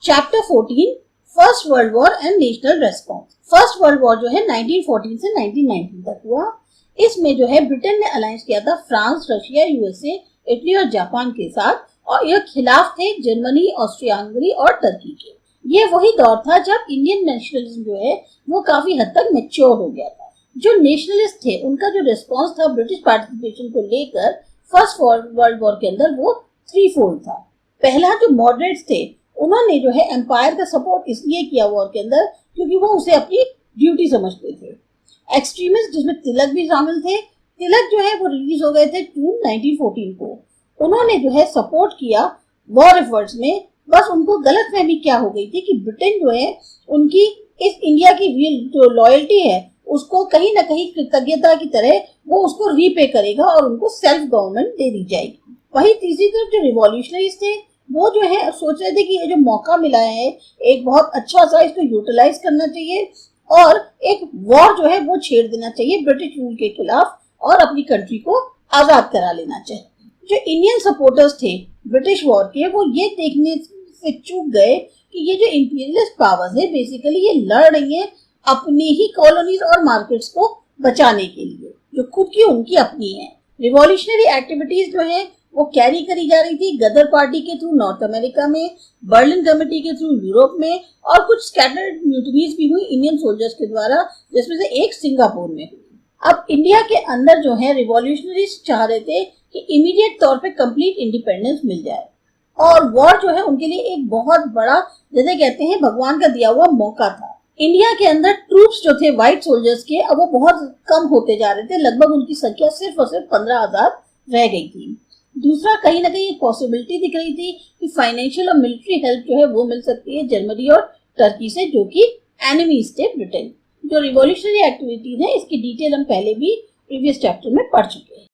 Chapter 14 first world war and national response. First world war जो है 1914 से 1919 तक हुआ। इसमें जो है ब्रिटेन ने अलायंस किया था फ्रांस, रशिया, यूएसए, इटली और जापान के साथ, और यह खिलाफ थे जर्मनी, ऑस्ट्रिया हंगरी और टर्की के। ये वही दौर था जब इंडियन नेशनलिज्म जो है वो काफी हद तक मैच्योर हो गया था। जो नेशनलिस्ट थे उनका जो रिस्पॉन्स था ब्रिटिश पार्टिसिपेशन को लेकर फर्स्ट वर्ल्ड वॉर के अंदर वो थ्री फोल्ड था। पहला, जो मॉडरेट्स थे उन्होंने जो है एम्पायर का सपोर्ट इसलिए किया वॉर के अंदर क्योंकि वो उसे अपनी ड्यूटी समझते थे। एक्सट्रीमिस्ट, जिसमें तिलक भी शामिल थे, तिलक जो है वो रिलीज हो गए थे जून 1914 को। उन्होंने जो है सपोर्ट किया वॉर एफर्ट्स में। बस उनको गलतफहमी क्या हो गई थी कि ब्रिटेन जो है उनकी इस इंडिया की रियल जो लॉयल्टी है उसको कहीं ना कहीं कृतज्ञता की तरह वो उसको रीपे करेगा और उनको सेल्फ गवर्नमेंट दे दी जाएगी। वही तीसरी तरफ जो रिवॉल्यूशनरीज थे वो जो है सोच रहे थे कि ये जो मौका मिला है एक बहुत अच्छा सा, इसको यूटिलाइज करना चाहिए और एक वॉर जो है वो छेड़ देना चाहिए ब्रिटिश रूल के खिलाफ और अपनी कंट्री को आजाद करा लेना चाहिए। जो इंडियन सपोर्टर्स थे ब्रिटिश वॉर के, वो ये देखने से चूक गए कि ये जो इंपीरियलिस्ट पावर्स है बेसिकली ये लड़ रही है अपनी ही कॉलोनीज और मार्केट्स को बचाने के लिए, जो खुद की उनकी अपनी है। रिवॉल्यूशनरी एक्टिविटीज जो है वो कैरी करी जा रही थी गदर पार्टी के थ्रू नॉर्थ अमेरिका में, बर्लिन कमेटी के थ्रू यूरोप में, और कुछ स्कैटर्ड म्यूटनीज भी हुई इंडियन सोल्जर्स के द्वारा, जिसमें से एक सिंगापुर में हुई। अब इंडिया के अंदर जो है रिवॉल्यूशनरीज चाह रहे थे कि इमीडिएट तौर पे कंप्लीट इंडिपेंडेंस मिल जाए, और वॉर जो है उनके लिए एक बहुत बड़ा, जैसे कहते हैं भगवान का दिया हुआ मौका था। इंडिया के अंदर ट्रूप्स जो थे व्हाइट सोल्जर्स के, अब वो बहुत कम होते जा रहे थे। लगभग उनकी संख्या सिर्फ और सिर्फ 15,000 रह गई थी। दूसरा, कहीं ना कहीं एक पॉसिबिलिटी दिख रही थी कि फाइनेंशियल और मिलिट्री हेल्प जो है वो मिल सकती है जर्मनी और टर्की से, जो कि एनिमीज थे ब्रिटेन। जो रिवॉल्यूशनरी एक्टिविटीज है इसकी डिटेल हम पहले भी प्रीवियस चैप्टर में पढ़ चुके हैं।